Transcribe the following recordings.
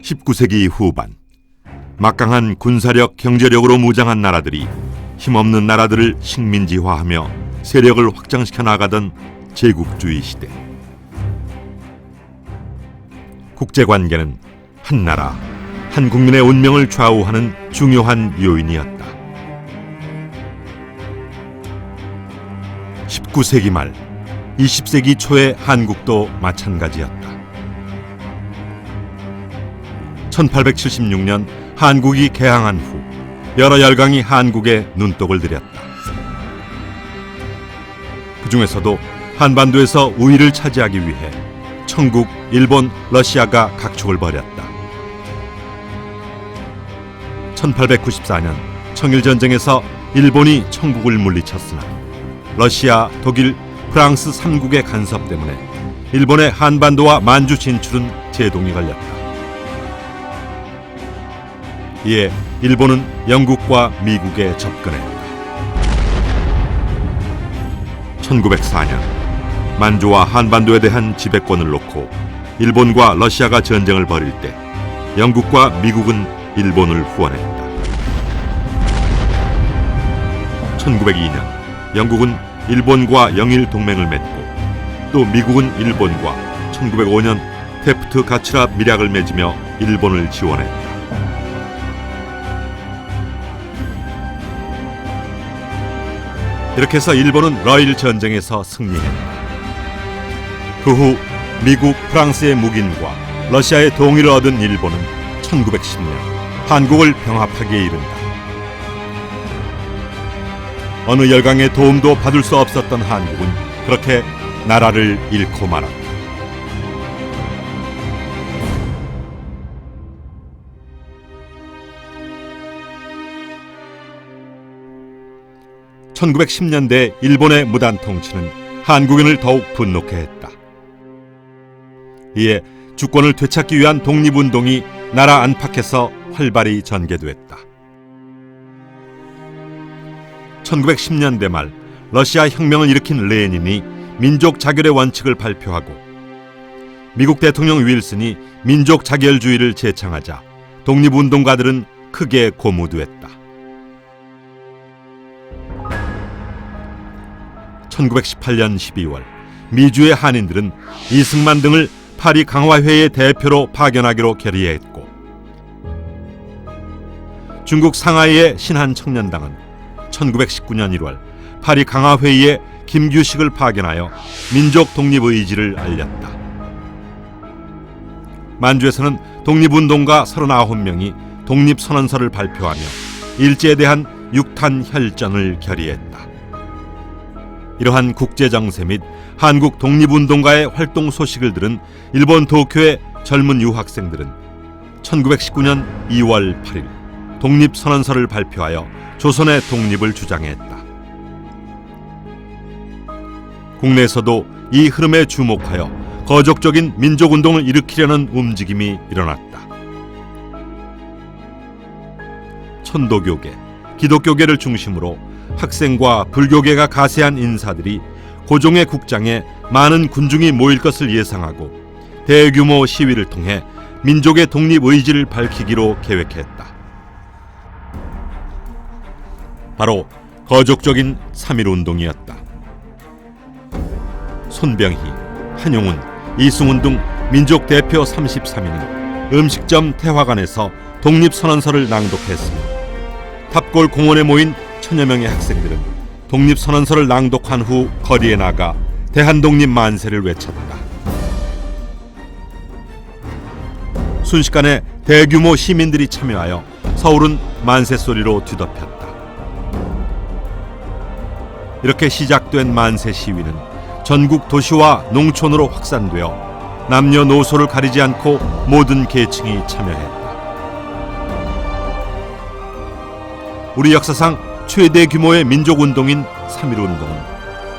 19세기 후반, 막강한 군사력, 경제력으로 무장한 나라들이 힘없는 나라들을 식민지화하며 세력을 확장시켜 나가던 제국주의 시대. 국제관계는 한 나라, 한 국민의 운명을 좌우하는 중요한 요인이었다. 19세기 말, 20세기 초의 한국도 마찬가지였다. 1876년 한국이 개항한 후 여러 열강이 한국에 눈독을 들였다. 그 중에서도 한반도에서 우위를 차지하기 위해 청국, 일본, 러시아가 각축을 벌였다. 1894년 청일전쟁에서 일본이 청국을 물리쳤으나 러시아, 독일, 프랑스 3국의 간섭 때문에 일본의 한반도와 만주 진출은 제동이 걸렸다. 이에 일본은 영국과 미국에 접근했다. 1904년 만주와 한반도에 대한 지배권을 놓고 일본과 러시아가 전쟁을 벌일 때 영국과 미국은 일본을 후원했다. 1902년 영국은 일본과 영일 동맹을 맺고 또 미국은 일본과 1905년 테프트 가츠라 밀약을 맺으며 일본을 지원했다. 이렇게 해서 일본은 러일 전쟁에서 승리했다. 그 후 미국, 프랑스의 묵인과 러시아의 동의를 얻은 일본은 1910년 한국을 병합하기에 이른다. 어느 열강의 도움도 받을 수 없었던 한국은 그렇게 나라를 잃고 말았다. (1910년대) 일본의 무단 통치는 한국인을 더욱 분노케 했다. 이에 주권을 되찾기 위한 독립운동이 나라 안팎에서 활발히 전개됐다. 1910년대 말 러시아 혁명을 일으킨 레닌이 민족 자결의 원칙을 발표하고 미국 대통령 윌슨이 민족 자결주의를 제창하자 독립운동가들은 크게 고무됐다. 1918년 12월 미주의 한인들은 이승만 등을 파리 강화회의 대표로 파견하기로 결의했고 중국 상하이의 신한청년당은 1919년 1월 파리 강화회의에 김규식을 파견하여 민족 독립의지를 알렸다. 만주에서는 독립운동가 39명이 독립선언서를 발표하며 일제에 대한 육탄 혈전을 결의했다. 이러한 국제정세 및 한국 독립운동가의 활동 소식을 들은 일본 도쿄의 젊은 유학생들은 1919년 2월 8일 독립선언서를 발표하여 조선의 독립을 주장했다. 국내에서도 이 흐름에 주목하여 거족적인 민족운동을 일으키려는 움직임이 일어났다. 천도교계, 기독교계를 중심으로 학생과 불교계가 가세한 인사들이 고종의 국장에 많은 군중이 모일 것을 예상하고 대규모 시위를 통해 민족의 독립의지를 밝히기로 계획했다. 바로 거족적인 3.1운동이었다. 손병희, 한용운, 이승훈 등 민족 대표 33인은 음식점 태화관에서 독립선언서를 낭독했으며 탑골 공원에 모인 천여 명의 학생들은 독립선언서를 낭독한 후 거리에 나가 대한독립 만세를 외쳤다. 순식간에 대규모 시민들이 참여하여 서울은 만세 소리로 뒤덮였다. 이렇게 시작된 만세 시위는 전국 도시와 농촌으로 확산되어 남녀노소를 가리지 않고 모든 계층이 참여했다. 우리 역사상 최대 규모의 민족운동인 3.1운동은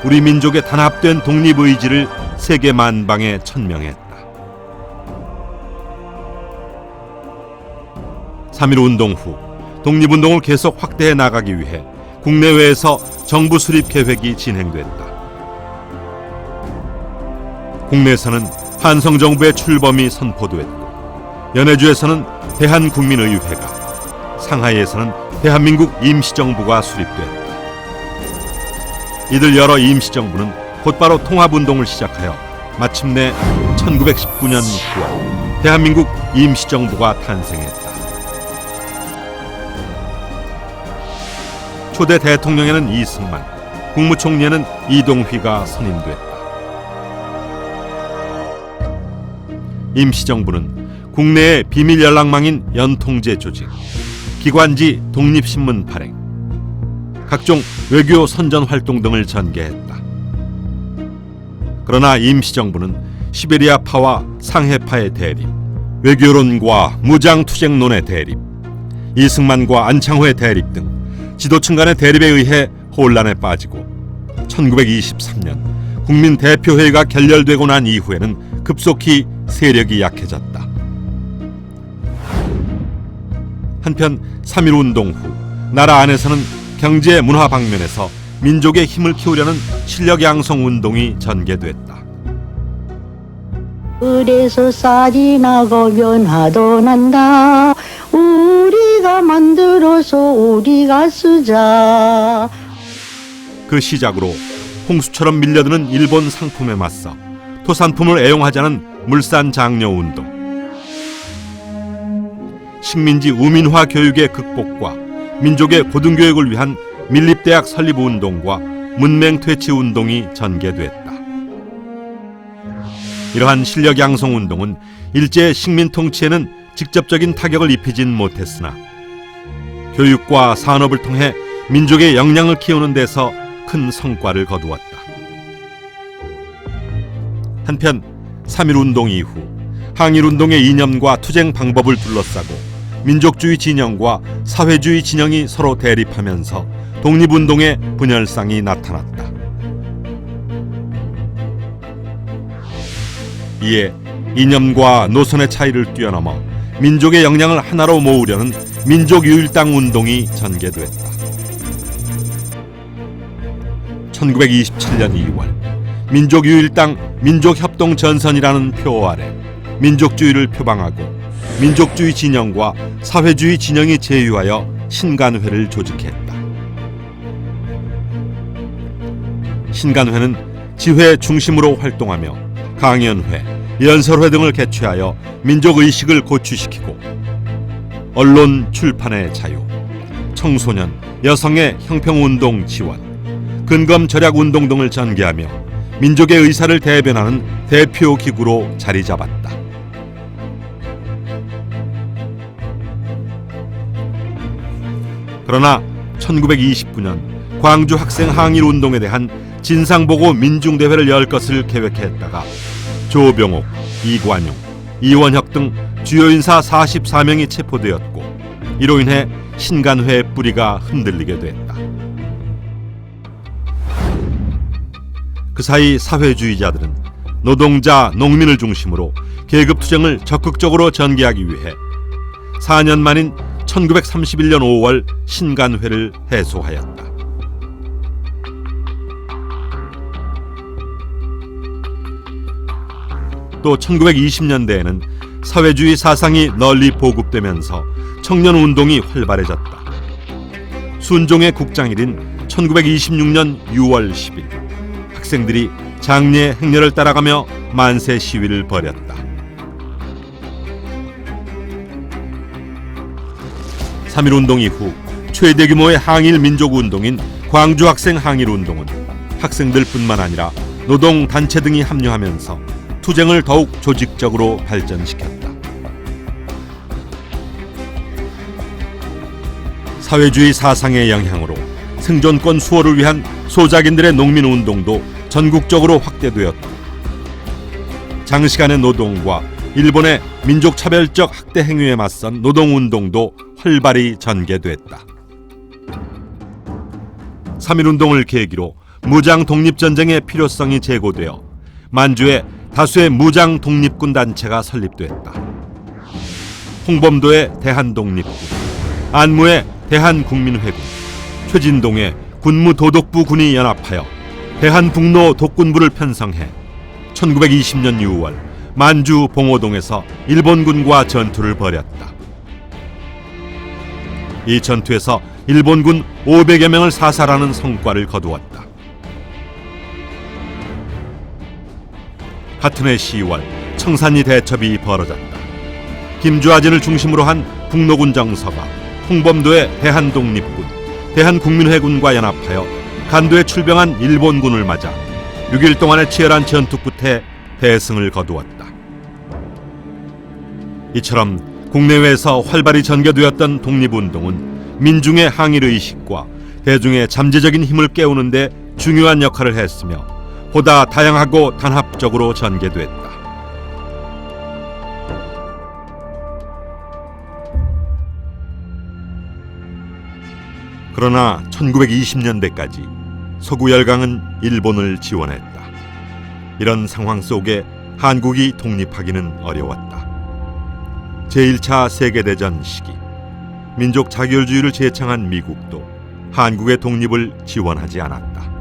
우리 민족의 단합된 독립의지를 세계 만방에 천명했다. 3.1운동 후 독립운동을 계속 확대해 나가기 위해 국내외에서 정부 수립 계획이 진행됐다. 국내에서는 한성정부의 출범이 선포됐고 연해주에서는 대한국민의회가, 상하이에서는 대한민국 임시정부가 수립됐다. 이들 여러 임시정부는 곧바로 통합운동을 시작하여 마침내 1919년 9월 대한민국 임시정부가 탄생했다. 초대 대통령에는 이승만, 국무총리에는 이동휘가 선임됐다. 임시정부는 국내의 비밀 연락망인 연통제 조직, 기관지 독립신문 발행, 각종 외교 선전 활동 등을 전개했다. 그러나 임시정부는 시베리아파와 상해파의 대립, 외교론과 무장투쟁론의 대립, 이승만과 안창호의 대립 등 지도층 간의 대립에 의해 혼란에 빠지고 1923년 국민대표회의가 결렬되고 난 이후에는 급속히 세력이 약해졌다. 한편 3.1운동 후 나라 안에서는 경제 문화 방면에서 민족의 힘을 키우려는 실력 양성 운동이 전개됐다. 그래서 쌀이 나고 면화도 난다. 우리가 만들어서 우리가 쓰자. 그 시작으로 홍수처럼 밀려드는 일본 상품에 맞서 토산품을 애용하자는 물산 장려 운동, 식민지 우민화 교육의 극복과 민족의 고등교육을 위한 밀립대학 설립 운동과 문맹 퇴치 운동이 전개됐다. 이러한 실력 양성 운동은 일제 식민 통치에는 직접적인 타격을 입히진 못했으나 교육과 산업을 통해 민족의 역량을 키우는 데서 큰 성과를 거두었다. 한편 3.1운동 이후 항일운동의 이념과 투쟁 방법을 둘러싸고 민족주의 진영과 사회주의 진영이 서로 대립하면서 독립운동의 분열상이 나타났다. 이에 이념과 노선의 차이를 뛰어넘어 민족의 역량을 하나로 모으려는 민족유일당 운동이 전개됐다. 1927년 2월 민족유일당 민족협동전선이라는 표 아래 민족주의를 표방하고 민족주의 진영과 사회주의 진영이 제휴하여 신간회를 조직했다. 신간회는 지회 중심으로 활동하며 강연회, 연설회 등을 개최하여 민족의식을 고취시키고 언론 출판의 자유, 청소년, 여성의 형평운동 지원, 근검절약운동 등을 전개하며 민족의 의사를 대변하는 대표 기구로 자리 잡았다. 그러나 1929년 광주 학생 항일운동에 대한 진상보고 민중대회를 열 것을 계획했다가 조병옥, 이관용, 이원혁 등 주요 인사 44명이 체포되었고 이로 인해 신간회의 뿌리가 흔들리게 됐다. 그 사이 사회주의자들은 노동자, 농민을 중심으로 계급투쟁을 적극적으로 전개하기 위해 4년 만인 1931년 5월 신간회를 해소하였다. 또 1920년대에는 사회주의 사상이 널리 보급되면서 청년운동이 활발해졌다. 순종의 국장일인 1926년 6월 10일 학생들이 장례 행렬을 따라가며 만세 시위를 벌였다. 3.1운동 이후 최대 규모의 항일 민족운동인 광주학생 항일운동은 학생들뿐만 아니라 노동단체 등이 합류하면서 투쟁을 더욱 조직적으로 발전시켰다. 사회주의 사상의 영향으로 생존권 수호를 위한 소작인들의 농민운동도 전국적으로 확대되었고 장시간의 노동과 일본의 민족차별적 학대 행위에 맞선 노동운동도 활발히 전개됐다. 3.1운동을 계기로 무장 독립전쟁의 필요성이 제고되어 만주에 다수의 무장 독립군 단체가 설립됐다. 홍범도의 대한독립군, 안무의 대한국민회군, 최진동의 군무도독부 군이 연합하여 대한북로 독군부를 편성해 1920년 6월 만주 봉오동에서 일본군과 전투를 벌였다. 이 전투에서 일본군 500여 명을 사살하는 성과를 거두었다. 같은 해 10월 청산리 대첩이 벌어졌다. 김주하진을 중심으로 한 북노군 정서가 홍범도의 대한독립군, 대한국민회군과 연합하여 간도에 출병한 일본군을 맞아 6일 동안의 치열한 전투 끝에 대승을 거두었다. 이처럼 국내외에서 활발히 전개되었던 독립운동은 민중의 항일의식과 대중의 잠재적인 힘을 깨우는 데 중요한 역할을 했으며 보다 다양하고 단합적으로 전개됐다. 그러나 1920년대까지 서구 열강은 일본을 지원했다. 이런 상황 속에 한국이 독립하기는 어려웠다. 제1차 세계대전 시기 민족 자결주의를 제창한 미국도 한국의 독립을 지원하지 않았다.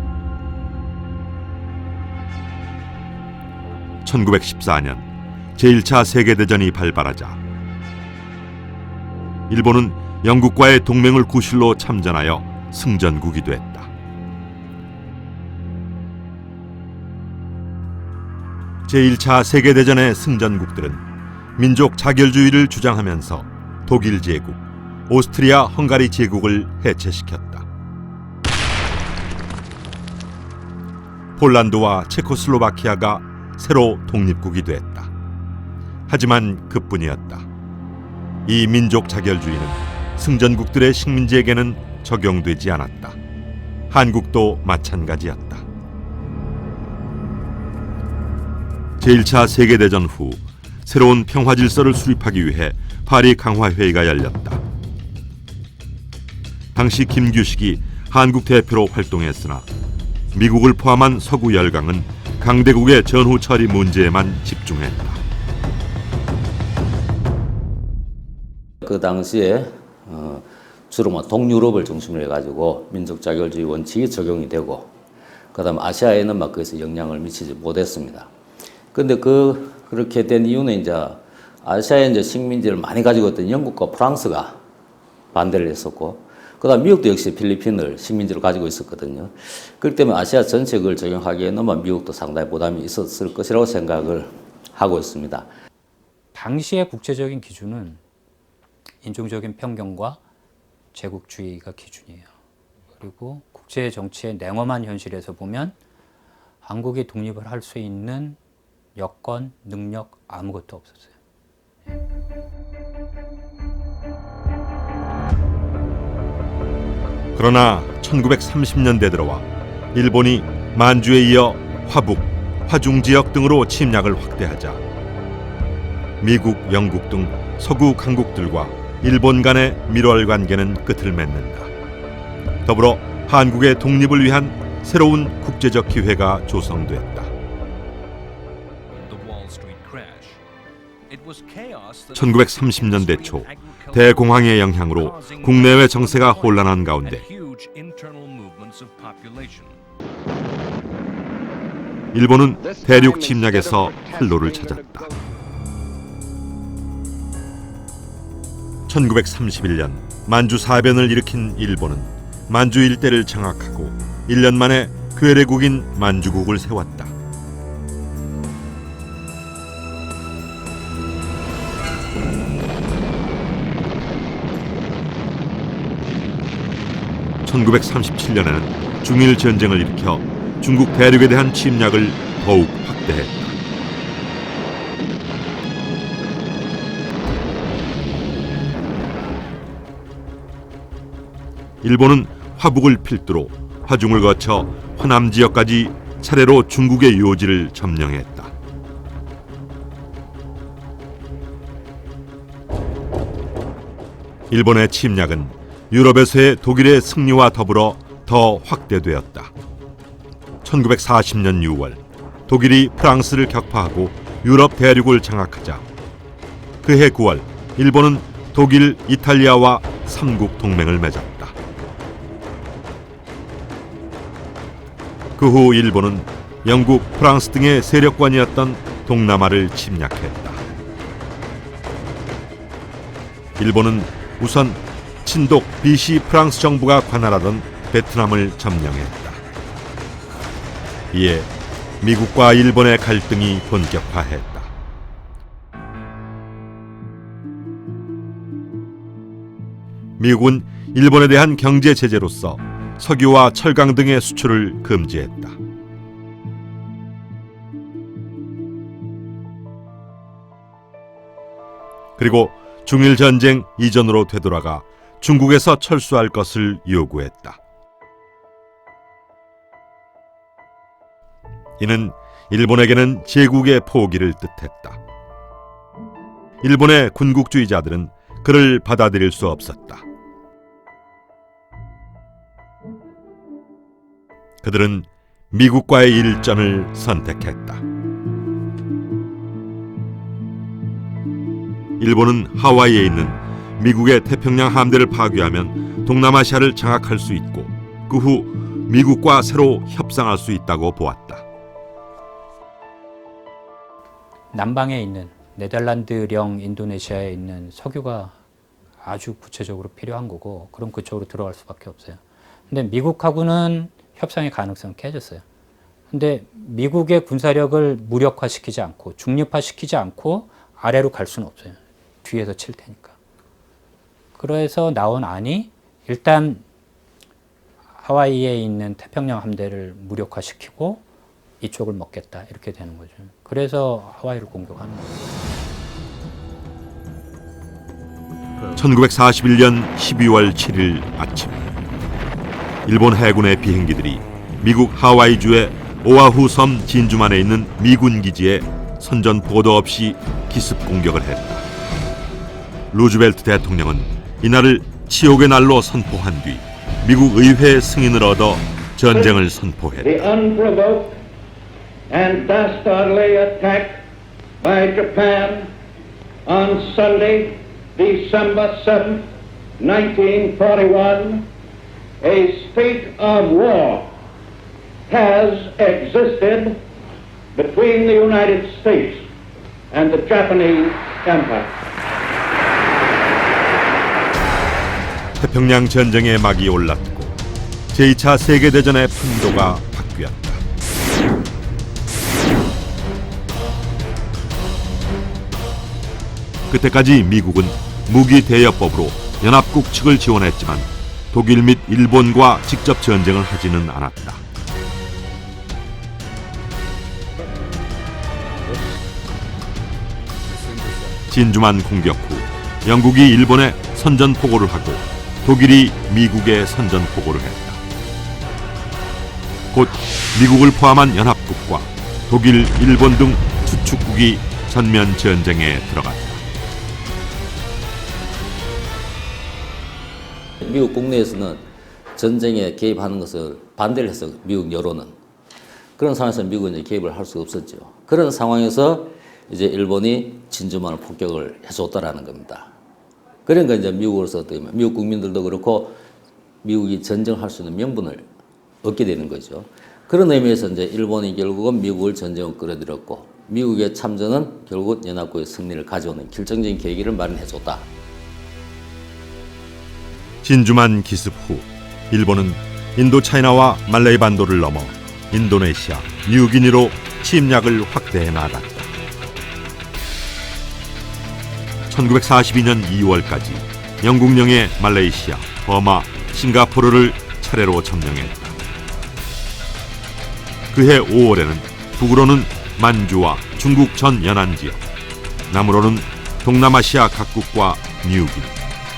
1914년 제1차 세계대전이 발발하자 일본은 영국과의 동맹을 구실로 참전하여 승전국이 됐다. 제1차 세계대전의 승전국들은 민족 자결주의를 주장하면서 독일 제국, 오스트리아 헝가리 제국을 해체시켰다. 폴란드와 체코슬로바키아가 새로 독립국이 됐다. 하지만 그뿐이었다. 이 민족 자결주의는 승전국들의 식민지에게는 적용되지 않았다. 한국도 마찬가지였다. 제1차 세계대전 후 새로운 평화 질서를 수립하기 위해 파리 강화회의가 열렸다. 당시 김규식이 한국 대표로 활동했으나 미국을 포함한 서구 열강은 강대국의 전후 처리 문제에만 집중했다. 그 당시에 주로 동유럽을 중심으로 해가지고 민족 자결주의 원칙이 적용이 되고, 그다음 아시아에는 거기서 영향을 미치지 못했습니다. 근데 그렇게 된 이유는 이제 아시아에 이제 식민지를 많이 가지고 있던 영국과 프랑스가 반대를 했었고, 그다음 미국도 역시 필리핀을 식민지로 가지고 있었거든요. 그렇기 때문에 아시아 전체를 적용하기에는 미국도 상당히 부담이 있었을 것이라고 생각을 하고 있습니다. 당시의 국제적인 기준은 인종적인 편견과 제국주의가 기준이에요. 그리고 국제 정치의 냉엄한 현실에서 보면 한국이 독립을 할 수 있는 여건, 능력 아무것도 없었어요. 그러나 1930년대 들어와 일본이 만주에 이어 화북, 화중 지역 등으로 침략을 확대하자 미국, 영국 등 서구 강국들과 일본 간의 밀월 관계는 끝을 맺는다. 더불어 한국의 독립을 위한 새로운 국제적 기회가 조성됐다. 1930년대 초 대공황의 영향으로 국내외 정세가 혼란한 가운데 일본은 대륙 침략에서 활로를 찾았다. 1931년 만주 사변을 일으킨 일본은 만주 일대를 장악하고 1년 만에 괴뢰국인 만주국을 세웠다. (1937년에는) 중일 전쟁을 일으켜 중국 대륙에 대한 침략을 더욱 확대했다. 일본은 화북을 필두로 화중을 거쳐 호남 지역까지 차례로 중국의 요지를 점령했다. 일본의 침략은 유럽에서의 독일의 승리와 더불어 더 확대되었다. 1940년 6월 독일이 프랑스를 격파하고 유럽 대륙을 장악하자 그해 9월 일본은 독일, 이탈리아와 삼국 동맹을 맺었다. 그 후 일본은 영국, 프랑스 등의 세력관이었던 동남아를 침략했다. 일본은 우선 친독 비시 프랑스 정부가 관할하던 베트남을 점령했다. 이에 미국과 일본의 갈등이 본격화했다. 미국은 일본에 대한 경제 제재로서 석유와 철강 등의 수출을 금지했다. 그리고 중일 전쟁 이전으로 되돌아가 중국에서 철수할 것을 요구했다. 이는 일본에게는 제국의 포기를 뜻했다. 일본의 군국주의자들은 그를 받아들일 수 없었다. 그들은 미국과의 일전을 선택했다. 일본은 하와이에 있는 미국의 태평양 함대를 파괴하면 동남아시아를 장악할 수 있고 그 후 미국과 새로 협상할 수 있다고 보았다. 남방에 있는 네덜란드령 인도네시아에 있는 석유가 아주 구체적으로 필요한 거고 그럼 그쪽으로 들어갈 수밖에 없어요. 근데 미국하고는 협상의 가능성은 깨졌어요. 근데 미국의 군사력을 무력화시키지 않고 중립화시키지 않고 아래로 갈 수는 없어요. 뒤에서 칠 테니까. 그래서 나온 안이 일단 하와이에 있는 태평양 함대를 무력화시키고 이쪽을 먹겠다 이렇게 되는 거죠. 그래서 하와이를 공격하는 거예요. 1941년 12월 7일 아침 일본 해군의 비행기들이 미국 하와이주의 오아후 섬 진주만에 있는 미군 기지에 선전포고도 없이 기습 공격을 했다. 루즈벨트 대통령은 이날을 치욕의 날로 선포한 뒤 미국 의회 승인을 얻어 전쟁을 선포했다. The unprovoked and dastardly attack by Japan on Sunday, December 7th, 1941, a state of war has existed between the United States and the Japanese Empire. 태평양 전쟁의 막이 올랐고 제2차 세계대전의 판도가 바뀌었다. 그때까지 미국은 무기 대여법으로 연합국 측을 지원했지만 독일 및 일본과 직접 전쟁을 하지는 않았다. 진주만 공격 후 영국이 일본에 선전포고를 하고 독일이 미국에 선전포고를 했다. 곧 미국을 포함한 연합국과 독일, 일본 등 주축국이 전면 전쟁에 들어갔다. 미국 국내에서는 전쟁에 개입하는 것을 반대를 했어요. 미국 여론은. 그런 상황에서 미국은 이제 개입을 할 수가 없었죠. 그런 상황에서 이제 일본이 진주만을 폭격을 해줬다라는 겁니다. 그러니까 이제 미국으로서 어떻게 보면 미국 국민들도 그렇고 미국이 전쟁할 수 있는 명분을 얻게 되는 거죠. 그런 의미에서 이제 일본이 결국은 미국을 전쟁으로 끌어들였고 미국의 참전은 결국 연합국의 승리를 가져오는 결정적인 계기를 마련해줬다. 진주만 기습 후 일본은 인도차이나와 말레이 반도를 넘어 인도네시아, 뉴기니로 침략을 확대해 나갔다. 1942년 2월까지 영국령의 말레이시아, 버마, 싱가포르를 차례로 점령했다. 그해 5월에는 북으로는 만주와 중국 전 연안 지역, 남으로는 동남아시아 각국과 뉴기니,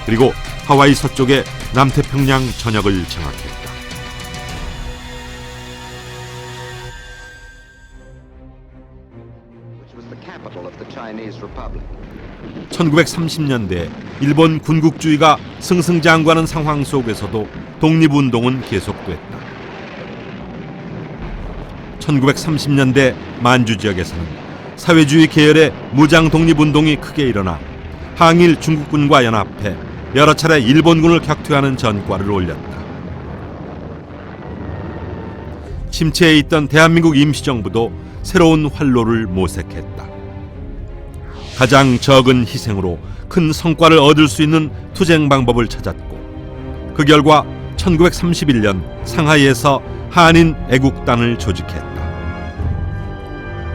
그리고 하와이 서쪽의 남태평양 전역을 장악했다. 1930년대 일본 군국주의가 승승장구하는 상황 속에서도 독립운동은 계속됐다. 1930년대 만주 지역에서는 사회주의 계열의 무장 독립운동이 크게 일어나 항일 중국군과 연합해 여러 차례 일본군을 격퇴하는 전과를 올렸다. 침체해 있던 대한민국 임시정부도 새로운 활로를 모색했다. 가장 적은 희생으로 큰 성과를 얻을 수 있는 투쟁 방법을 찾았고, 그 결과 1931년 상하이에서 한인 애국단을 조직했다.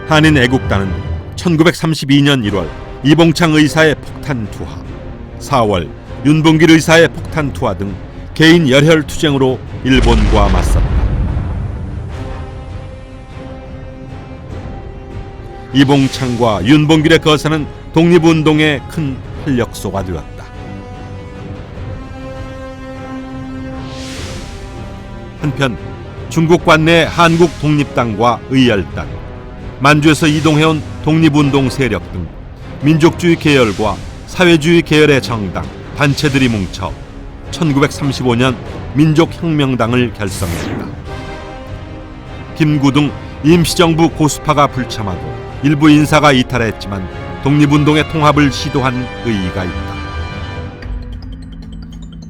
한인 애국단은 1932년 1월 이봉창 의사의 폭탄 투하, 4월 윤봉길 의사의 폭탄 투하 등 개인 열혈 투쟁으로 일본과 맞섰다. 이봉창과 윤봉길의 거사는 독립운동의 큰 활력소가 되었다. 한편 중국 관내 한국 독립당과 의열단, 만주에서 이동해온 독립운동 세력 등 민족주의 계열과 사회주의 계열의 정당, 단체들이 뭉쳐 1935년 민족혁명당을 결성했다. 김구등 임시정부 고수파가 불참하고 일부 인사가 이탈했지만 독립운동의 통합을 시도한 의의가 있다.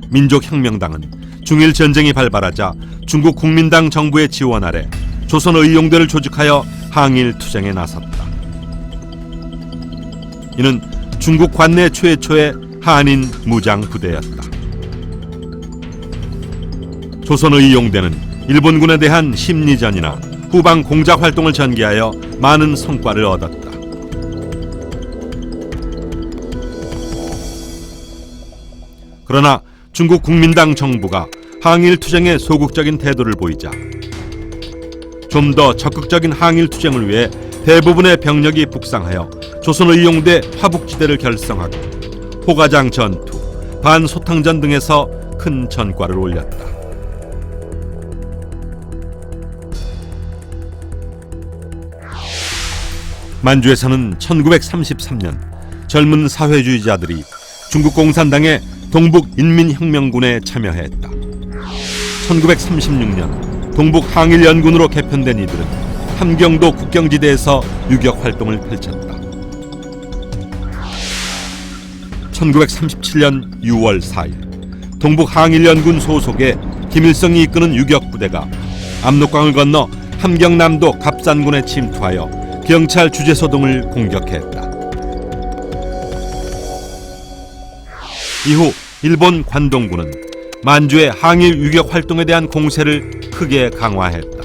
민족혁명당은 중일 전쟁이 발발하자 중국 국민당 정부의 지원 아래 조선 의용대를 조직하여 항일 투쟁에 나섰다. 이는 중국 관내 최초의 한인 무장 부대였다. 조선 의용대는 일본군에 대한 심리전이나 후방 공작 활동을 전개하여 많은 성과를 얻었다. 그러나 중국 국민당 정부가 항일 투쟁에 소극적인 태도를 보이자 좀 더 적극적인 항일 투쟁을 위해 대부분의 병력이 북상하여 조선의용대 화북지대를 결성하고 포가장 전투, 반소탕전 등에서 큰 전과를 올렸다. 만주에서는 1933년 젊은 사회주의자들이 중국 공산당의 동북인민혁명군에 참여했다. 1936년 동북 항일연군으로 개편된 이들은 함경도 국경지대에서 유격 활동을 펼쳤다. 1937년 6월 4일 동북 항일연군 소속의 김일성이 이끄는 유격 부대가 압록강을 건너 함경남도 갑산군에 침투하여 경찰 주재소 등을 공격했다. 이후 일본 관동군은 만주의 항일 유격 활동에 대한 공세를 크게 강화했다.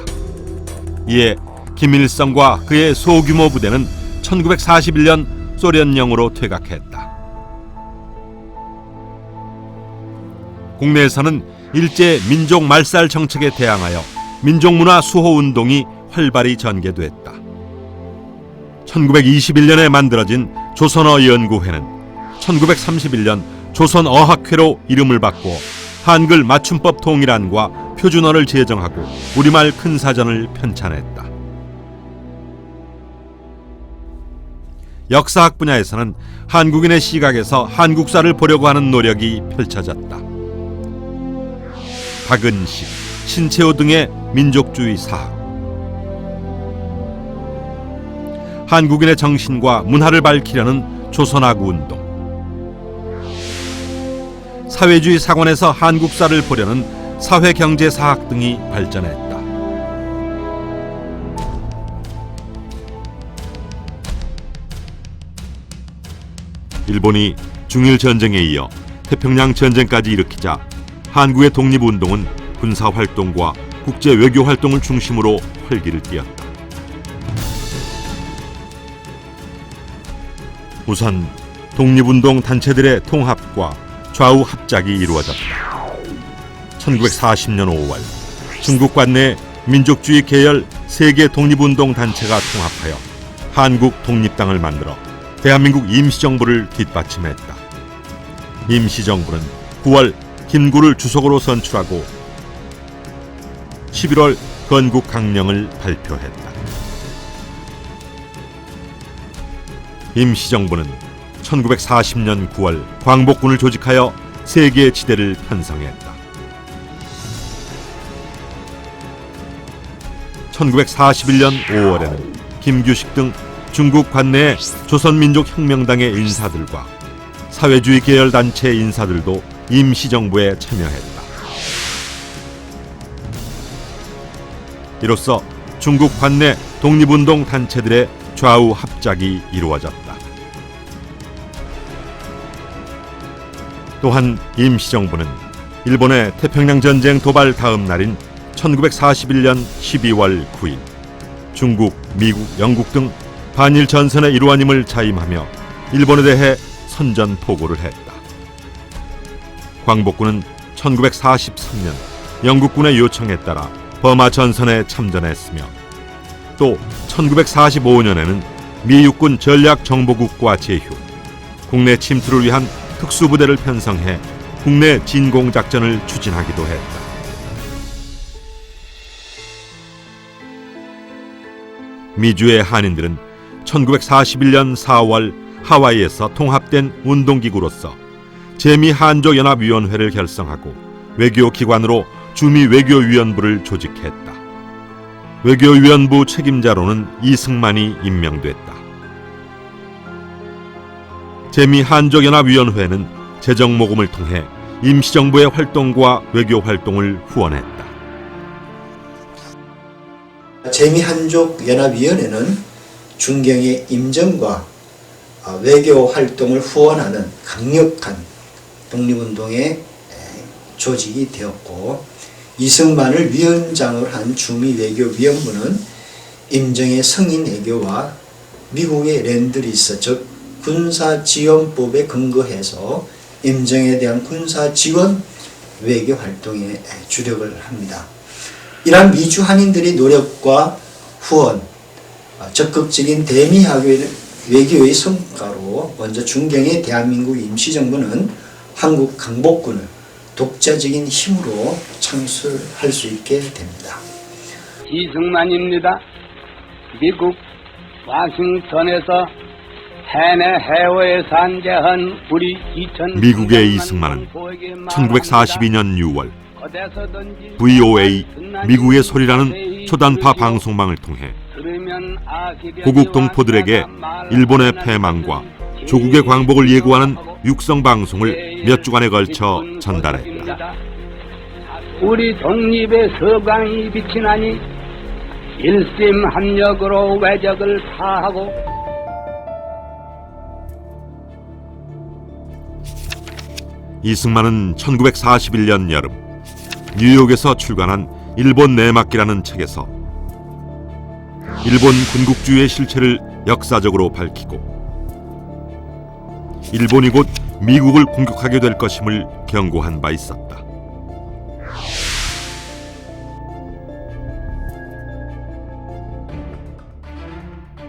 이에 김일성과 그의 소규모 부대는 1941년 소련령으로 퇴각했다. 국내에서는 일제 민족 말살 정책에 대항하여 민족문화 수호 운동이 활발히 전개됐다. 1921년에 만들어진 조선어연구회는 1931년 조선어학회로 이름을 바꾸어 한글 맞춤법 통일안과 표준어를 제정하고 우리말 큰사전을 편찬했다. 역사학 분야에서는 한국인의 시각에서 한국사를 보려고 하는 노력이 펼쳐졌다. 박은식, 신채호 등의 민족주의 사학, 한국인의 정신과 문화를 밝히려는 조선학 운동, 사회주의 사관에서 한국사를 보려는 사회경제사학 등이 발전했다. 일본이 중일 전쟁에 이어 태평양 전쟁까지 일으키자 한국의 독립운동은 군사활동과 국제 외교 활동을 중심으로 활기를 띠었다. 우선 독립운동 단체들의 통합과 좌우 합작이 이루어졌다. 1940년 5월 중국 관내 민족주의 계열 세계 독립운동 단체가 통합하여 한국 독립당을 만들어 대한민국 임시정부를 뒷받침했다. 임시정부는 9월 김구를 주석으로 선출하고 11월 건국 강령을 발표했다. 임시정부는 1940년 9월 광복군을 조직하여 세계 지대를 편성했다. 1941년 5월에는 김규식 등 중국 관내의 조선민족혁명당의 인사들과 사회주의 계열 단체 인사들도 임시정부에 참여했다. 이로써 중국 관내 독립운동 단체들의 좌우 합작이 이루어졌다. 또한 임시정부는 일본의 태평양 전쟁 도발 다음 날인 1941년 12월 9일 중국, 미국, 영국 등 반일 전선의 일환임을 자임하며 일본에 대해 선전포고를 했다. 광복군은 1943년 영국군의 요청에 따라 버마 전선에 참전했으며 또 1945년에는 미육군 전략정보국과 제휴, 국내 침투를 위한 특수부대를 편성해 국내 진공작전을 추진하기도 했다. 미주의 한인들은 1941년 4월 하와이에서 통합된 운동기구로서 제미한족연합위원회를 결성하고 외교기관으로 주미외교위원부를 조직했다. 외교위원부 책임자로는 이승만이 임명됐다. 제미한족연합위원회는 재정모금을 통해 임시정부의 활동과 외교활동을 후원했다. 제미한족연합위원회는 중경의 임정과 외교활동을 후원하는 강력한 독립운동의 조직이 되었고, 이승만을 위원장으로 한 주미외교위원부는 임정의 성인 외교와 미국의 렌드리스 즉 군사지원법에 근거해서 임정에 대한 군사지원 외교활동에 주력을 합니다. 이러한 미주 한인들의 노력과 후원, 적극적인 대미 외교의 성과로 먼저 중경의 대한민국 임시정부는 한국 강복군을 독자적인 힘으로 창설할 수 있게 됩니다. 이승만입니다. 미국 워싱턴에서 해내 해외에 산재한 우리 2000 미국의 이승만은 1942년 6월 VOA 미국의 소리라는 초단파 방송망을 통해 고국 동포들에게 일본의 패망과 조국의 광복을 예고하는 육성 방송을 몇 주간에 걸쳐 전달했다. 우리 독립의 서광이 빛이 나니 일심합력으로 외적을 파하고 이승만은 1941년 여름 뉴욕에서 출간한 일본 내막기라는 책에서 일본 군국주의의 실체를 역사적으로 밝히고 일본이 곧 미국을 공격하게 될 것임을 경고한 바 있었다.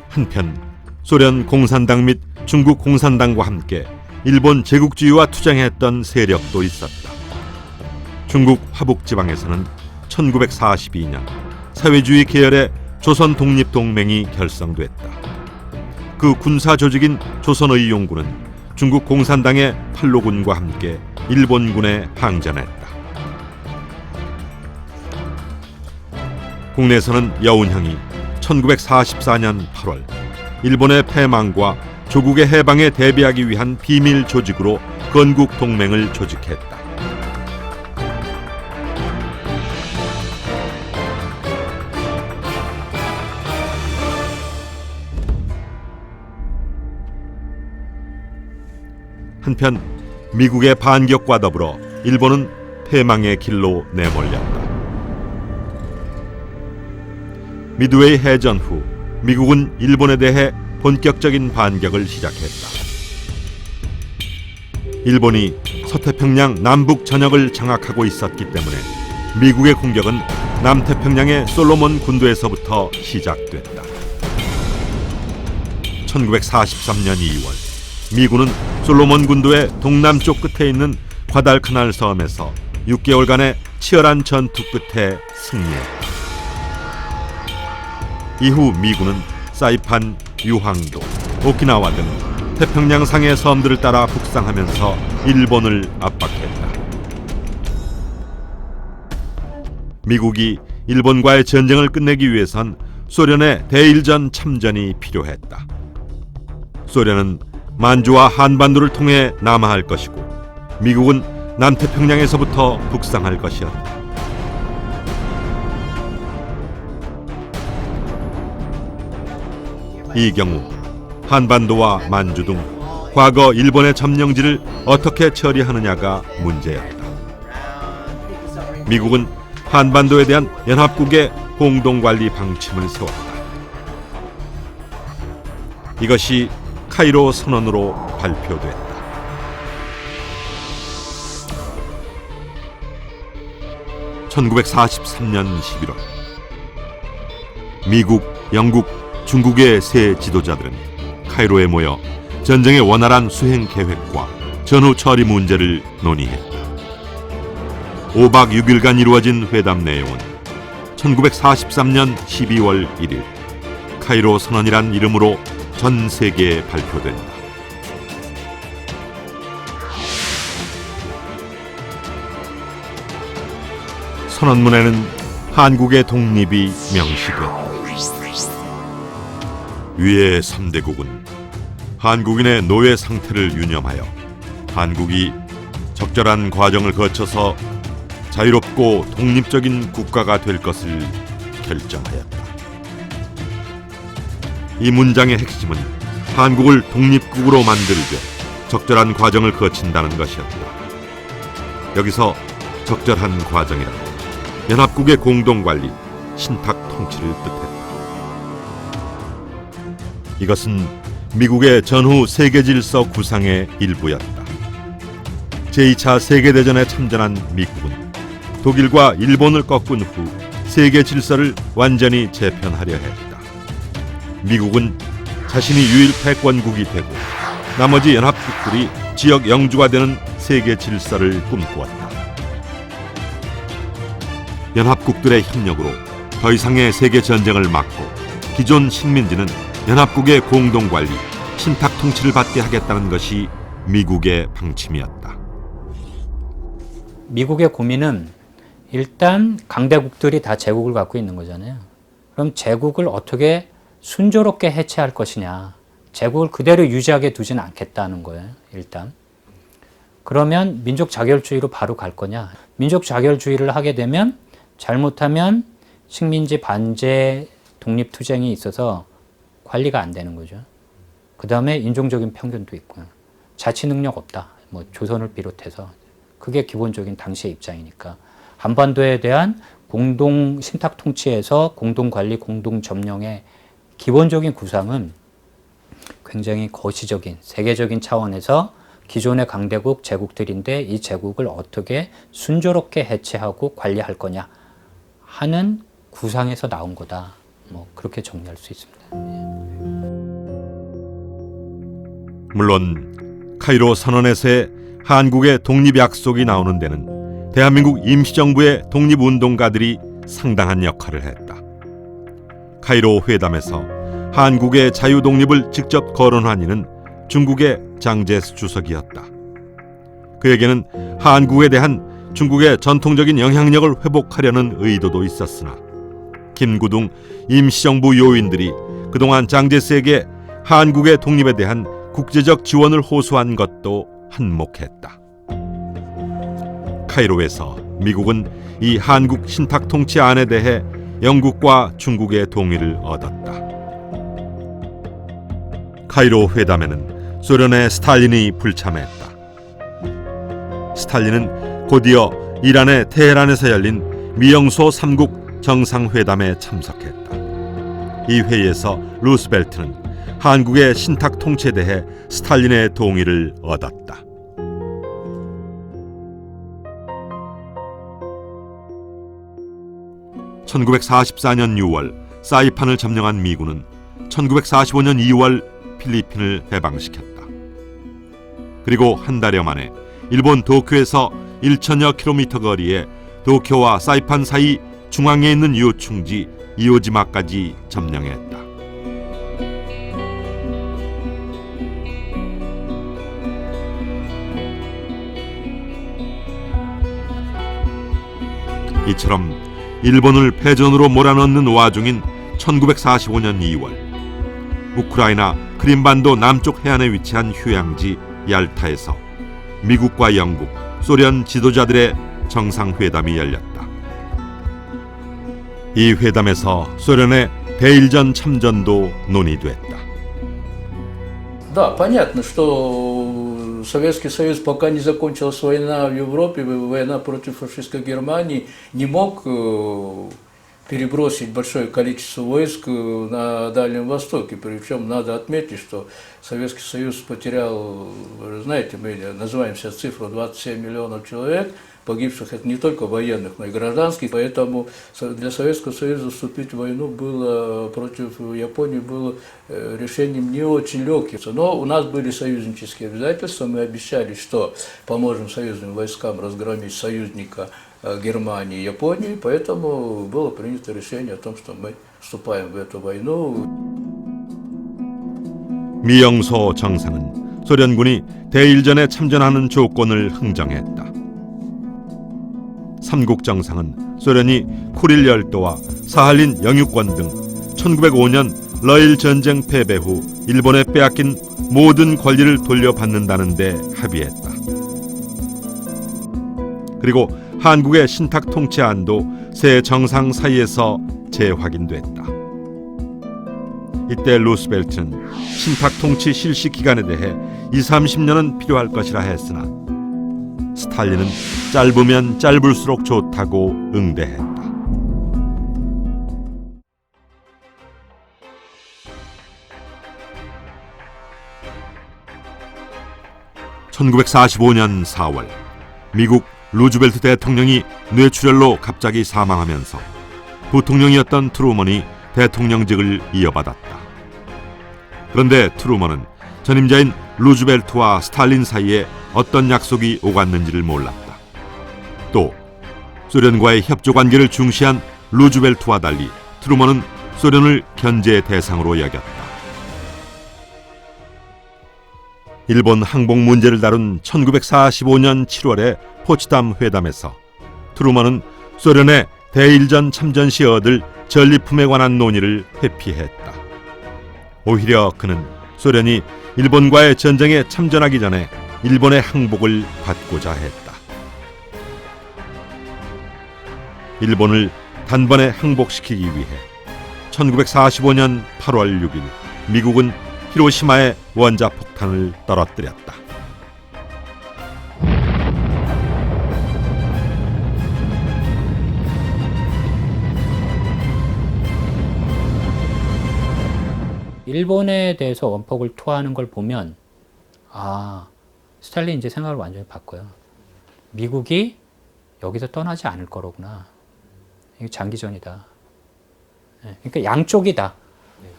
한편 소련 공산당 및 중국 공산당과 함께 일본 제국주의와 투쟁했던 세력도 있었다. 중국 화북지방에서는 1942년 사회주의 계열의 조선독립동맹이 결성됐다. 그 군사조직인 조선의용군은 중국 공산당의 팔로군과 함께 일본군에 항전했다. 국내에서는 여운형이 1944년 8월 일본의 패망과 조국의 해방에 대비하기 위한 비밀 조직으로 건국동맹을 조직했다. 한편 미국의 반격과 더불어 일본은 패망의 길로 내몰렸다. 미드웨이 해전 후 미국은 일본에 대해 본격적인 반격을 시작했다. 일본이 서태평양 남북 전역을 장악하고 있었기 때문에 미국의 공격은 남태평양의 솔로몬 군도에서부터 시작됐다. 1943년 2월 미군은 솔로몬 군도의 동남쪽 끝에 있는 과달카날 섬에서 6개월간의 치열한 전투 끝에 승리했다. 이후 미군은 사이판, 유황도, 오키나와 등 태평양상의 섬들을 따라 북상하면서 일본을 압박했다. 미국이 일본과의 전쟁을 끝내기 위해선 소련의 대일전 참전이 필요했다. 소련은 만주와 한반도를 통해 남하할 것이고 미국은 남태평양에서부터 북상할 것이었다. 이 경우 한반도와 만주 등 과거 일본의 점령지를 어떻게 처리하느냐가 문제였다. 미국은 한반도에 대한 연합국의 공동관리 방침을 세웠다. 이것이 카이로 선언으로 발표됐다. (1943년 11월) 미국, 영국, 중국의 세 지도자들은 카이로에 모여 전쟁의 원활한 수행 계획과 전후 처리 문제를 논의했다. 5박 6일간 이루어진 회담 내용은 1943년 12월 1일 카이로 선언이란 이름으로 전 세계에 발표된다. 선언문에는 한국의 독립이 명시됐다. 위의 3대국은 한국인의 노예 상태를 유념하여 한국이 적절한 과정을 거쳐서 자유롭고 독립적인 국가가 될 것을 결정하였다. 이 문장의 핵심은 한국을 독립국으로 만들되 적절한 과정을 거친다는 것이었다. 여기서 적절한 과정이란 연합국의 공동관리, 신탁 통치를 뜻했다. 이것은 미국의 전후 세계질서 구상의 일부였다. 제2차 세계대전에 참전한 미국은 독일과 일본을 꺾은 후 세계 질서를 완전히 재편하려 했다. 미국은 자신이 유일 패권국이 되고 나머지 연합국들이 지역 영주가 되는 세계 질서를 꿈꾸었다. 연합국들의 협력으로 더 이상의 세계 전쟁을 막고 기존 식민지는 연합국의 공동관리, 신탁 통치를 받게 하겠다는 것이 미국의 방침이었다. 미국의 고민은 일단 강대국들이 다 제국을 갖고 있는 거잖아요. 그럼 제국을 어떻게 순조롭게 해체할 것이냐. 제국을 그대로 유지하게 두지는 않겠다는 거예요. 일단. 그러면 민족 자결주의로 바로 갈 거냐. 민족 자결주의를 하게 되면 잘못하면 식민지 반제 독립투쟁이 있어서 관리가 안 되는 거죠. 그 다음에 인종적인 편견도 있고요. 자치 능력 없다. 뭐 조선을 비롯해서. 그게 기본적인 당시의 입장이니까. 한반도에 대한 공동 신탁 통치에서 공동 관리, 공동 점령의 기본적인 구상은 굉장히 거시적인 세계적인 차원에서 기존의 강대국 제국들인데 이 제국을 어떻게 순조롭게 해체하고 관리할 거냐 하는 구상에서 나온 거다. 뭐 그렇게 정리할 수 있습니다. 물론 카이로 선언에서의 한국의 독립 약속이 나오는 데는 대한민국 임시정부의 독립운동가들이 상당한 역할을 했다. 카이로 회담에서 한국의 자유독립을 직접 거론한 이는 중국의 장제스 주석이었다. 그에게는 한국에 대한 중국의 전통적인 영향력을 회복하려는 의도도 있었으나 김구 등 임시정부 요인들이 그동안 장제스에게 한국의 독립에 대한 국제적 지원을 호소한 것도 한몫했다. 카이로에서 미국은 이 한국 신탁 통치안에 대해 영국과 중국의 동의를 얻었다. 카이로 회담에는 소련의 스탈린이 불참했다. 스탈린은 곧이어 이란의 테헤란에서 열린 미영소 3국 정상회담에 참석했다. 이 회의에서 루스벨트는 한국의 신탁 통치에 대해 스탈린의 동의를 얻었다. (1944년 6월) 사이판을 점령한 미군은 1945년 2월 필리핀을 해방시켰다. 그리고 한 달여 만에 일본 도쿄에서 1,000여 킬로미터 거리에 도쿄와 사이판 사이 중앙에 있는 요충지 이오지마까지 점령했다. 이처럼 일본을 패전으로 몰아넣는 와중인 1945년 2월 우크라이나 크림반도 남쪽 해안에 위치한 휴양지 얄타에서 미국과 영국, 소련 지도자들의 정상회담이 열렸다. 이 회담에서 소련의 대일전 참전도 논의됐다. Да, понятно, что Советский Союз, пока не закончилась война в Европе, война против фашистской Германии, не мог перебросить большое количество войск на Дальнем Востоке. Причем надо отметить, что Советский Союз потерял, вы знаете, мы называем сейчас цифру 27 миллионов человек, погибших это не только военных, но и гражданских. Поэтому для Советского Союза вступить в войну было против Японии было решением не очень легким. Но у нас были союзнические обязательства, мы обещали, что поможем союзным войскам разгромить союзника Германии и Японии, поэтому было принято решение о том, что мы вступаем в эту войну. 미영소 정상은 소련군이 대일전에 참전하는 조건을 흥정했다. 삼국 정상은 소련이 쿠릴 열도와 사할린 영유권 등 1905년 러일 전쟁 패배 후 일본에 빼앗긴 모든 권리를 돌려받는다는 데 합의했다. 그리고 한국의 신탁 통치안도 새 정상 사이에서 재확인됐다. 이때 루스벨트는 신탁 통치 실시 기간에 대해 20-30년은 필요할 것이라 했으나 스탈린은 짧으면 짧을수록 좋다고 응대했다. (1945년 4월) 미국 루즈벨트 대통령이 뇌출혈로 갑자기 사망하면서 부통령이었던 트루먼이 대통령직을 이어받았다. 그런데 트루먼은 전임자인 루즈벨트와 스탈린 사이에 어떤 약속이 오갔는지를 몰랐다. 또 소련과의 협조 관계를 중시한 루즈벨트와 달리 트루먼은 소련을 견제 대상으로 여겼다. 일본 항복 문제를 다룬 1945년 7월의 포츠담 회담에서 트루먼은 소련의 대일전 참전 시 얻을 전리품에 관한 논의를 회피했다. 오히려 그는 소련이 일본과의 전쟁에 참전하기 전에 일본의 항복을 받고자 했다. 일본을 단번에 항복시키기 위해 1945년 8월 6일 미국은 히로시마에 원자폭탄을 떨어뜨렸다. 일본에 대해서 원폭을 투하하는 걸 보면 스탈린 이제 생각을 완전히 바꿔요. 미국이 여기서 떠나지 않을 거로구나. 이게 장기전이다. 그러니까 양쪽이다.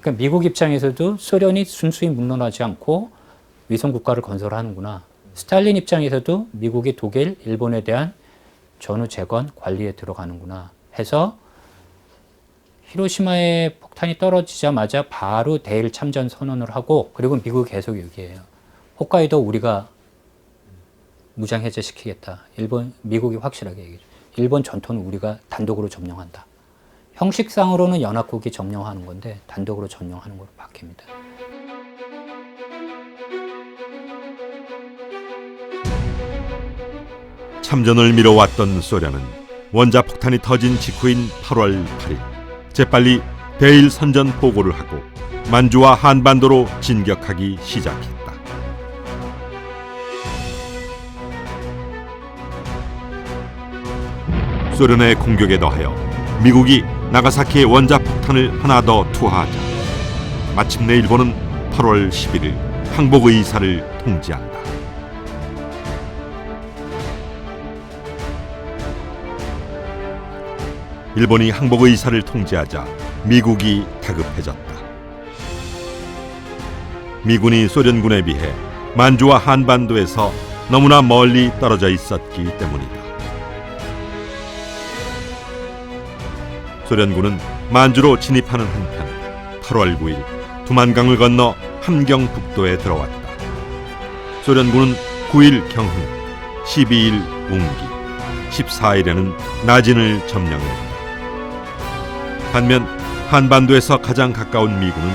그러니까 미국 입장에서도 소련이 순수히 물러나지 않고 위성 국가를 건설하는구나. 스탈린 입장에서도 미국이 독일, 일본에 대한 전후 재건 관리에 들어가는구나 해서 히로시마에 폭탄이 떨어지자마자 바로 대일 참전 선언을 하고, 그리고 미국이 계속 얘기해요. 홋카이도 우리가 무장 해제시키겠다. 미국이 확실하게 얘기해요. 일본 전토는 우리가 단독으로 점령한다. 형식상으로는 연합국이 점령하는 건데 단독으로 점령하는 걸로 바뀝니다. 참전을 미뤄왔던 소련은 원자폭탄이 터진 직후인 8월 8일 재빨리 대일 선전 보고를 하고 만주와 한반도로 진격하기 시작했다. 소련의 공격에 더하여 미국이 나가사키에 원자폭탄을 하나 더 투하하자 마침내 일본은 8월 11일 항복 의사를 통지한다. 일본이 항복 의사를 통지하자 미국이 다급해졌다. 미군이 소련군에 비해 만주와 한반도에서 너무나 멀리 떨어져 있었기 때문이다. 소련군은 만주로 진입하는 한편 8월 9일 두만강을 건너 함경 북도에 들어왔다. 소련군은 9일 경흥, 12일 웅기, 14일에는 나진을 점령했다. 반면 한반도에서 가장 가까운 미군은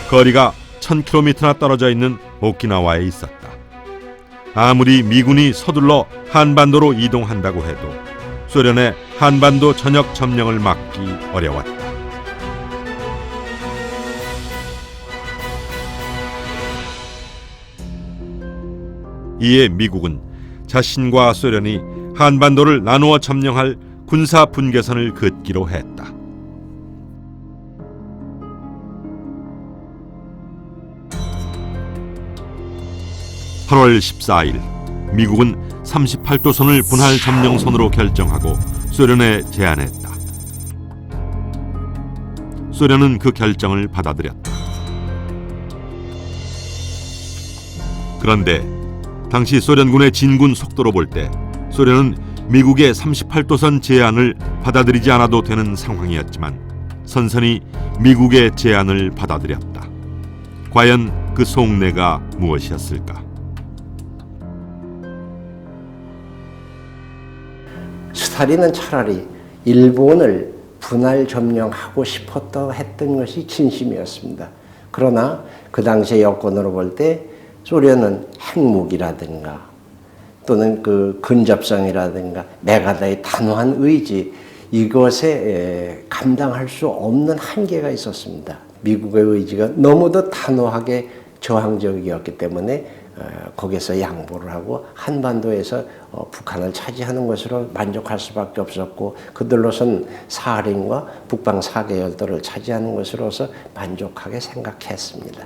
거리가 1000km나 떨어져 있는 오키나와에 있었다. 아무리 미군이 서둘러 한반도로 이동한다고 해도 소련의 한반도 전역 점령을 막기 어려웠다. 이에 미국은 자신과 소련이 한반도를 나누어 점령할 군사 분계선을 긋기로 했다. (8월 14일) 미국은 38도선을 분할 점령선으로 결정하고 소련에 제안했다. 소련은 그 결정을 받아들였다. 그런데 당시 소련군의 진군 속도로 볼 때 소련은 미국의 38도선 제안을 받아들이지 않아도 되는 상황이었지만 선선히 미국의 제안을 받아들였다. 과연 그 속내가 무엇이었을까? 스탈린은 차라리 일본을 분할 점령하고 싶었다 했던 것이 진심이었습니다. 그러나 그 당시의 여건으로 볼 때 소련은 핵무기라든가 또는 그 근접성이라든가 메가다의 단호한 의지, 이것에 감당할 수 없는 한계가 있었습니다. 미국의 의지가 너무도 단호하게 저항적이었기 때문에 거기서 양보를 하고 한반도에서 북한을 차지하는 것으로 만족할 수밖에 없었고, 그들로선 사할린과 북방 4개 열도를 차지하는 것으로서 만족하게 생각했습니다.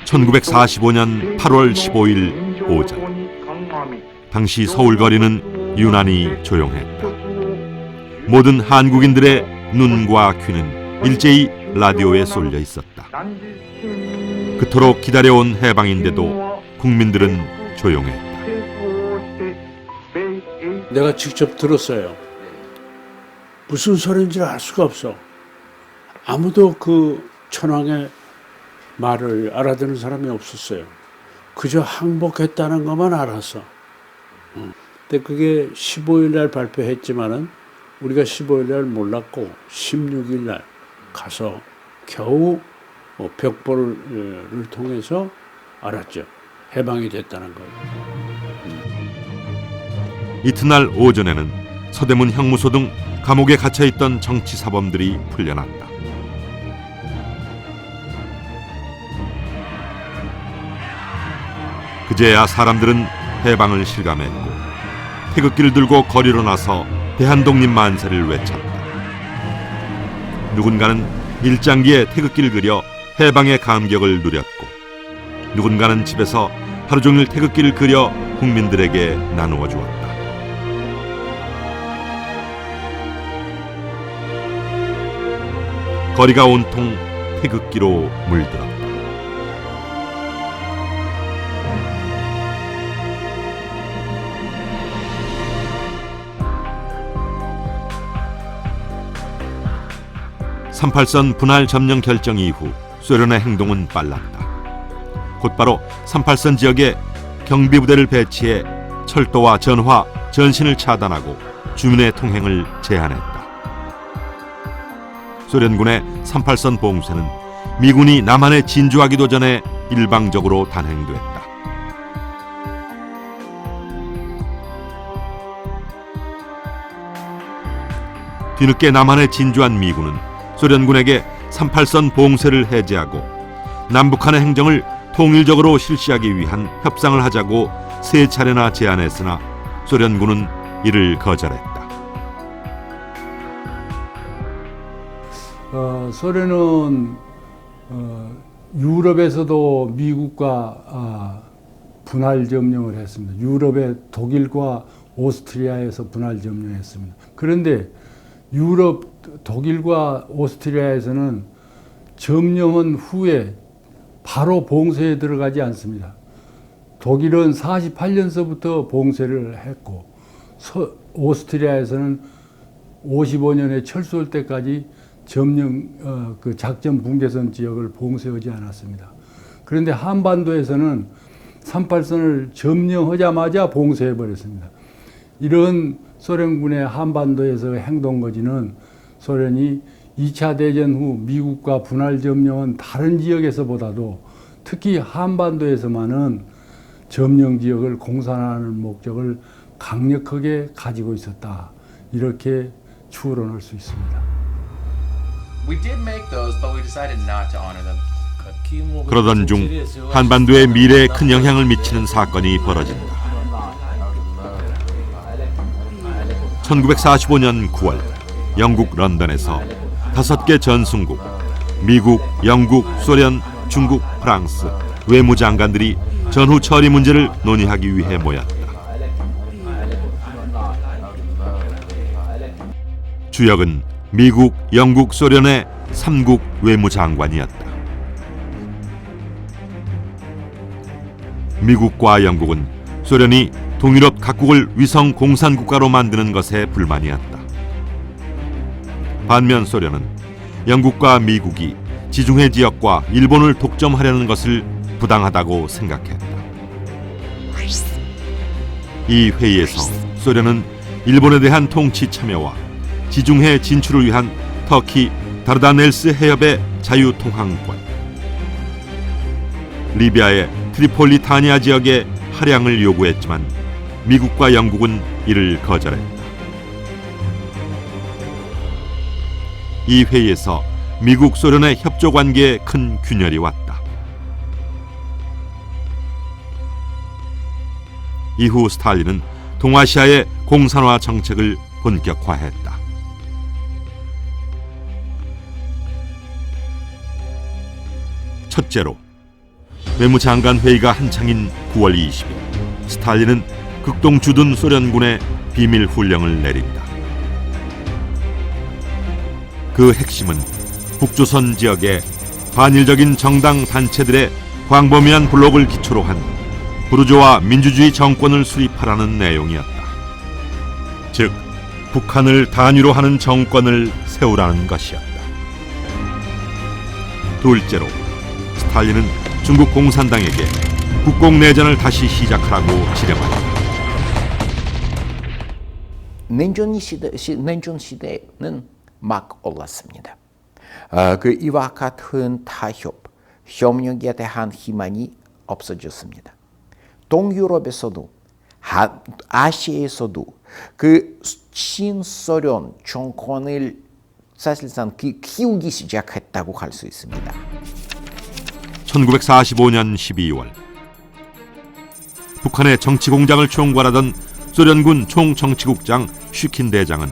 1945년 8월 15일 오전, 당시 서울 거리는 유난히 조용했다. 모든 한국인들의 눈과 귀는 일제히 라디오에 쏠려 있었다. 그토록 기다려온 해방인데도 국민들은 조용했다. 내가 직접 들었어요. 무슨 소리인지 알 수가 없어. 아무도 그 천황의 말을 알아듣는 사람이 없었어요. 그저 항복했다는 것만 알았어. 근데 그게 15일 날 발표했지만은 우리가 15일 날 몰랐고 16일 날 가서 겨우 벽보를 통해서 알았죠. 해방이 됐다는 걸. 이튿날 오전에는 서대문 형무소 등 감옥에 갇혀있던 정치사범들이 풀려났다. 그제야 사람들은 해방을 실감했고 태극기를 들고 거리로 나서 대한독립 만세를 외쳤다. 누군가는 일장기에 태극기를 그려 해방의 감격을 누렸고, 누군가는 집에서 하루 종일 태극기를 그려 국민들에게 나누어 주었다. 거리가 온통 태극기로 물들었다. (38선) 분할 점령 결정 이후 소련의 행동은 빨랐다. 곧바로 38선 지역에 경비부대를 배치해 철도와 전화, 전신을 차단하고 주민의 통행을 제한했다. 소련군의 38선 봉쇄는 미군이 남한에 진주하기도 전에 일방적으로 단행됐다. 뒤늦게 남한에 진주한 미군은 소련군에게 38선 봉쇄를 해제하고 남북한의 행정을 통일적으로 실시하기 위한 협상을 하자고 3차례나 제안했으나 소련군은 이를 거절했다. 소련은 유럽에서도 미국과 분할 점령을 했습니다. 유럽의 독일과 오스트리아에서 분할 점령했습니다. 그런데 유럽, 독일과 오스트리아에서는 점령은 후에 바로 봉쇄에 들어가지 않습니다. 독일은 48년서부터 봉쇄를 했고, 오스트리아에서는 55년에 철수할 때까지 점령, 그 작전 분계선 지역을 봉쇄하지 않았습니다. 그런데 한반도에서는 38선을 점령하자마자 봉쇄해버렸습니다. 이런 소련군의 한반도에서의 행동거지는 소련이 2차 대전 후 미국과 분할 점령은 다른 지역에서보다도 특히 한반도에서만은 점령 지역을 공산화하는 목적을 강력하게 가지고 있었다. 이렇게 추론할 수 있습니다. We did make those, but we decided not to honor them. 그러던 중 한반도의 미래에 큰 영향을 미치는 사건이 벌어진다. 1945년 9월 영국 런던에서 5개 전승국 미국, 영국, 소련, 중국, 프랑스 외무장관들이 전후 처리 문제를 논의하기 위해 모였다. 주역은 미국, 영국, 소련의 3국 외무장관이었다. 미국과 영국은 소련이 동유럽 각국을 위성 공산국가로 만드는 것에 불만이었다. 반면 소련은 영국과 미국이 지중해 지역과 일본을 독점하려는 것을 부당하다고 생각했다. 이 회의에서 소련은 일본에 대한 통치 참여와 지중해 진출을 위한 터키 다르다넬스 해협의 자유통항권, 리비아의 트리폴리타니아 지역의 할양을 요구했지만 미국과 영국은 이를 거절했다. 이 회의에서 미국, 소련의 협조 관계에 큰 균열이 왔다. 이후 스탈린은 동아시아의 공산화 정책을 본격화했다. 첫째로, 외무장관 회의가 한창인 9월 20일 스탈린은 극동 주둔 소련군에 비밀 훈령을 내린다. 그 핵심은 북조선 지역의 반일적인 정당 단체들의 광범위한 블록을 기초로 한 부르주아 민주주의 정권을 수립하라는 내용이었다. 즉, 북한을 단위로 하는 정권을 세우라는 것이었다. 둘째로, 스탈린은 중국 공산당에게 국공내전을 다시 시작하라고 지령한다. 냉전 시대는 막 올랐습니다. 이와 같은 타협, 협력에 대한 희망이 없어졌습니다. 동유럽에서도 아시아에서도 그 신소련 정권을 사실상 키우기 시작했다고 할 수 있습니다. 1945년 12월 북한의 정치 공장을 총괄하던 소련군 총정치국장 슈킨 대장은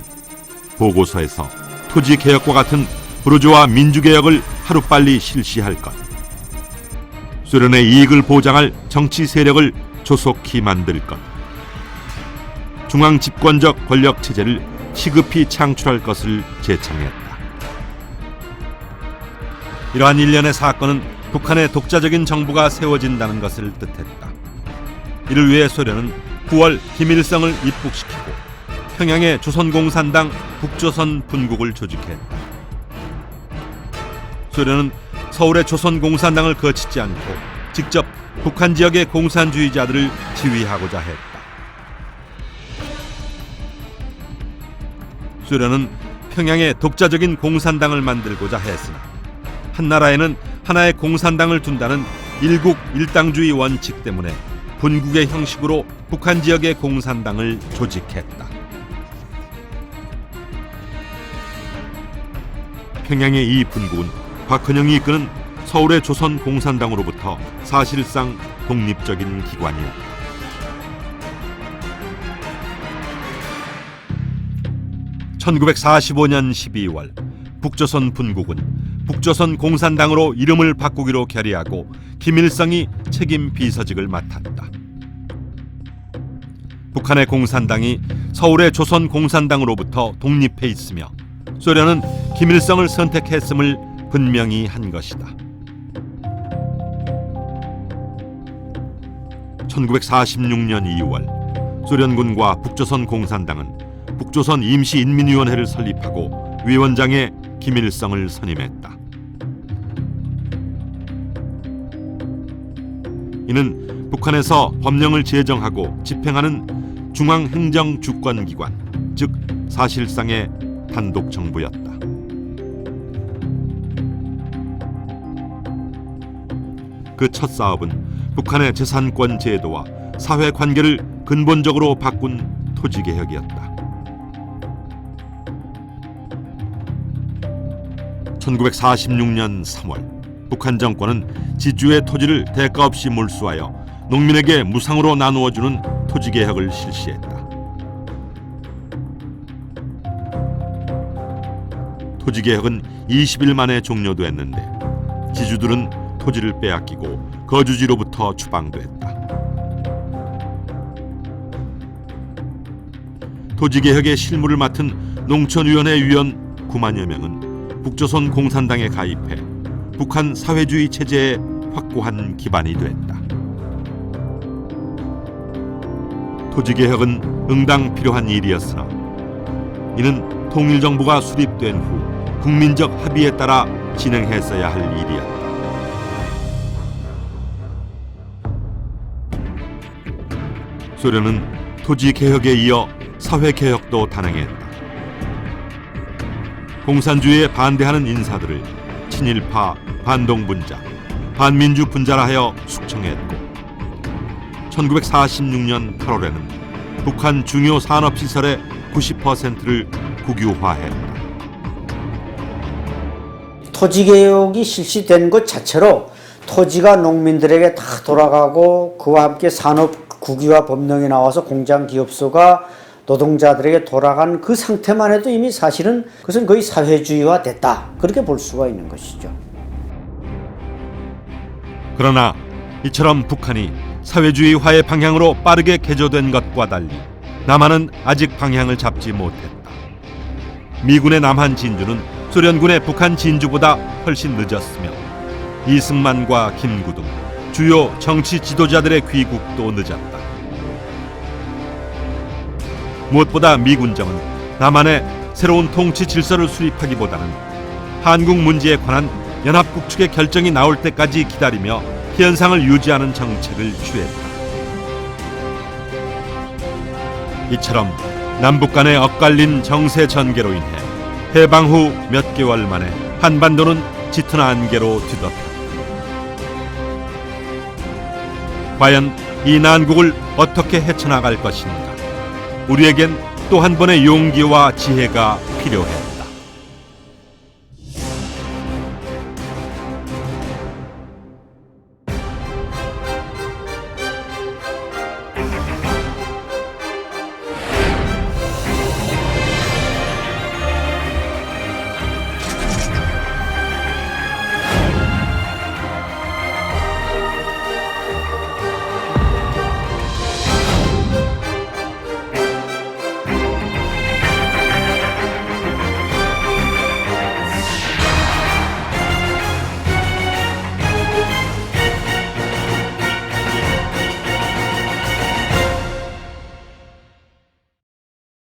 보고서에서 토지 개혁과 같은 부르주아 민주개혁을 하루빨리 실시할 것, 소련의 이익을 보장할 정치 세력을 조속히 만들 것, 중앙 집권적 권력 체제를 시급히 창출할 것을 제청했다. 이러한 일련의 사건은 북한의 독자적인 정부가 세워진다는 것을 뜻했다. 이를 위해 소련은 9월 김일성을 입국시키고 평양에 조선공산당 북조선 분국을 조직했다. 소련은 서울의 조선공산당을 거치지 않고 직접 북한 지역의 공산주의자들을 지휘하고자 했다. 소련은 평양에 독자적인 공산당을 만들고자 했으나 한나라에는 하나의 공산당을 둔다는 일국 일당주의 원칙 때문에 분국의 형식으로 북한 지역의 공산당을 조직했다. 평양의 이 분국은 곽헌영이 이끄는 서울의 조선공산당으로부터 사실상 독립적인 기관이었다. (1945년 12월) 북조선 분국은 북조선 공산당으로 이름을 바꾸기로 결의하고 김일성이 책임 비서직을 맡았다. 북한의 공산당이 서울의 조선 공산당으로부터 독립해 있으며 소련은 김일성을 선택했음을 분명히 한 것이다. 1946년 2월 소련군과 북조선 공산당은 북조선 임시인민위원회를 설립하고 위원장에 김일성을 선임했다. 이는 북한에서 법령을 제정하고 집행하는 중앙행정주권기관, 즉 사실상의 단독 정부였다. 그 첫 사업은 북한의 재산권 제도와 사회 관계를 근본적으로 바꾼 토지 개혁이었다. 1946년 3월 북한 정권은 지주의 토지를 대가 없이 몰수하여 농민에게 무상으로 나누어주는 토지개혁을 실시했다. 토지개혁은 20일 만에 종료됐는데 지주들은 토지를 빼앗기고 거주지로부터 추방됐다. 토지개혁의 실무를 맡은 농촌위원회 위원 9만여 명은 북조선 공산당에 가입해 북한 사회주의 체제의 확고한 기반이 됐다. 토지개혁은 응당 필요한 일이었으나 이는 통일정부가 수립된 후 국민적 합의에 따라 진행했어야 할 일이었다. 소련은 토지개혁에 이어 사회개혁도 단행했다. 공산주의에 반대하는 인사들을 친일파, 반동분자, 반민주분자라 하여 숙청했고 1946년 8월에는 북한 중요 산업시설의 90%를 국유화했다. 토지개혁이 실시된 것 자체로 토지가 농민들에게 다 돌아가고 그와 함께 산업 국유화 법령이 나와서 공장 기업소가 노동자들에게 돌아간 그 상태만 해도 이미 사실은 그것은 거의 사회주의화 됐다. 그렇게 볼 수가 있는 것이죠. 그러나 이처럼 북한이 사회주의화의 방향으로 빠르게 개조된 것과 달리 남한은 아직 방향을 잡지 못했다. 미군의 남한 진주는 소련군의 북한 진주보다 훨씬 늦었으며 이승만과 김구 등 주요 정치 지도자들의 귀국도 늦었다. 무엇보다 미군정은 남한의 새로운 통치 질서를 수립하기보다는 한국 문제에 관한 연합국 측의 결정이 나올 때까지 기다리며 현상을 유지하는 정책을 취했다. 이처럼 남북 간의 엇갈린 정세 전개로 인해 해방 후 몇 개월 만에 한반도는 짙은 안개로 뒤덮였다. 과연 이 난국을 어떻게 헤쳐나갈 것인가? 우리에겐 또 한 번의 용기와 지혜가 필요해.